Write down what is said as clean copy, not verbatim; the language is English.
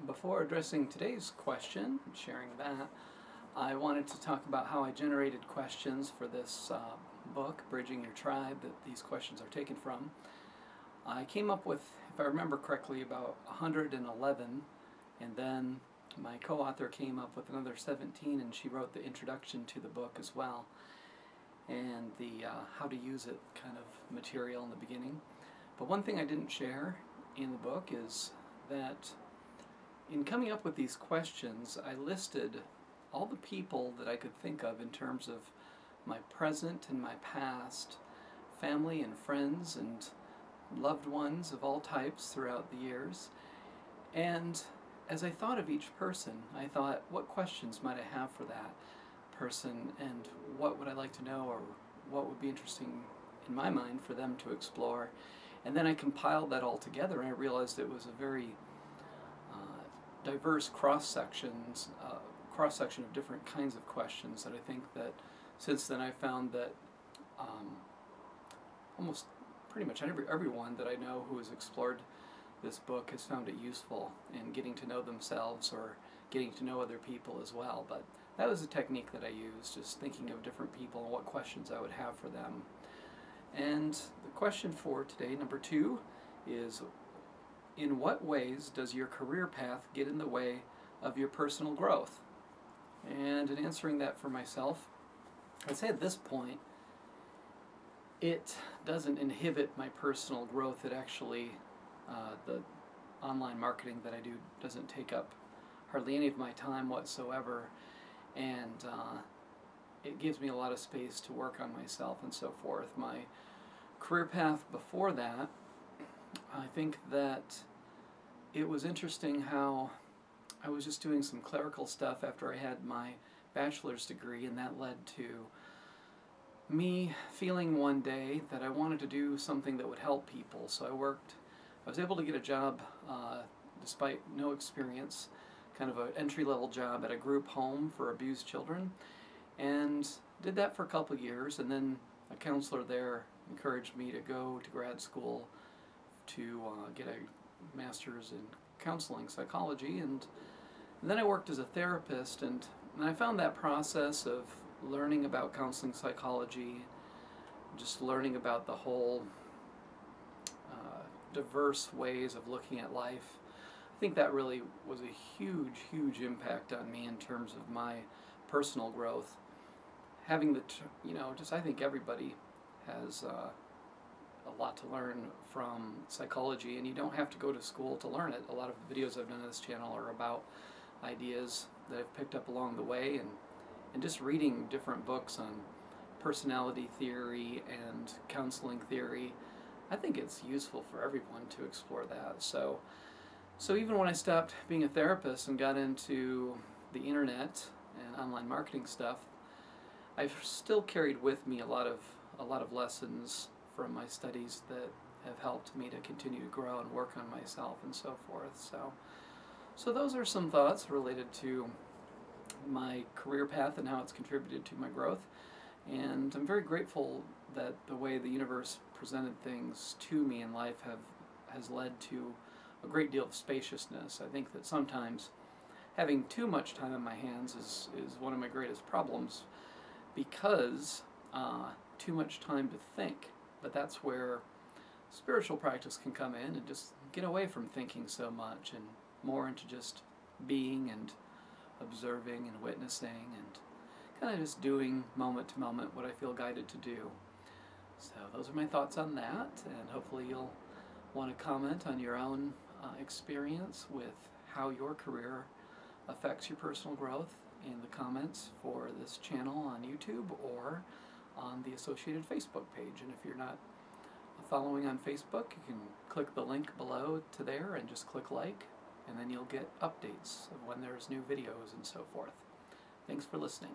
Before addressing today's question and sharing that, I wanted to talk about how I generated questions for this book, Bridging Your Tribe, that these questions are taken from. I came up with, if I remember correctly, about 111, and then my co-author came up with another 17, and she wrote the introduction to the book as well, and the how to use it kind of material in the beginning. But one thing I didn't share in the book is that in coming up with these questions, I listed all the people that I could think of in terms of my present and my past, family and friends and loved ones of all types throughout the years. And as I thought of each person, I thought, what questions might I have for that person, and what would I like to know, or what would be interesting in my mind for them to explore. And then I compiled that all together, and I realized it was a very diverse cross-section of different kinds of questions that I think that since then I found that almost pretty much everyone that I know who has explored this book has found it useful in getting to know themselves or getting to know other people as well. But that was a technique that I used, just thinking of different people and what questions I would have for them. And the question for today, number 2, is: in what ways does your career path get in the way of your personal growth? And in answering that for myself, I'd say at this point, it doesn't inhibit my personal growth. It actually, the online marketing that I do doesn't take up hardly any of my time whatsoever, and it gives me a lot of space to work on myself and so forth. My career path before that, I think that it was interesting how I was just doing some clerical stuff after I had my bachelor's degree, and that led to me feeling one day that I wanted to do something that would help people. So I was able to get a job despite no experience, kind of an entry-level job at a group home for abused children, and did that for a couple of years, and then a counselor there encouraged me to go to grad school to get a master's in counseling psychology, and then I worked as a therapist, and I found that process of learning about counseling psychology, just learning about the whole diverse ways of looking at life, I think that really was a huge, huge impact on me in terms of my personal growth. Having I think everybody has a lot to learn from psychology, and you don't have to go to school to learn it. A lot of the videos I've done on this channel are about ideas that I've picked up along the way, and just reading different books on personality theory and counseling theory. I think it's useful for everyone to explore that. So even when I stopped being a therapist and got into the internet and online marketing stuff, I've still carried with me a lot of lessons from my studies that have helped me to continue to grow and work on myself and so forth. So those are some thoughts related to my career path and how it's contributed to my growth. And I'm very grateful that the way the universe presented things to me in life has led to a great deal of spaciousness. I think that sometimes having too much time on my hands is one of my greatest problems, because too much time to think. But that's where spiritual practice can come in and just get away from thinking so much and more into just being and observing and witnessing and kind of just doing moment to moment what I feel guided to do. So those are my thoughts on that, and hopefully you'll want to comment on your own experience with how your career affects your personal growth in the comments for this channel on YouTube or on the associated Facebook page. And if you're not following on Facebook, you can click the link below to there and just click like, and then you'll get updates of when there's new videos and so forth. Thanks for listening.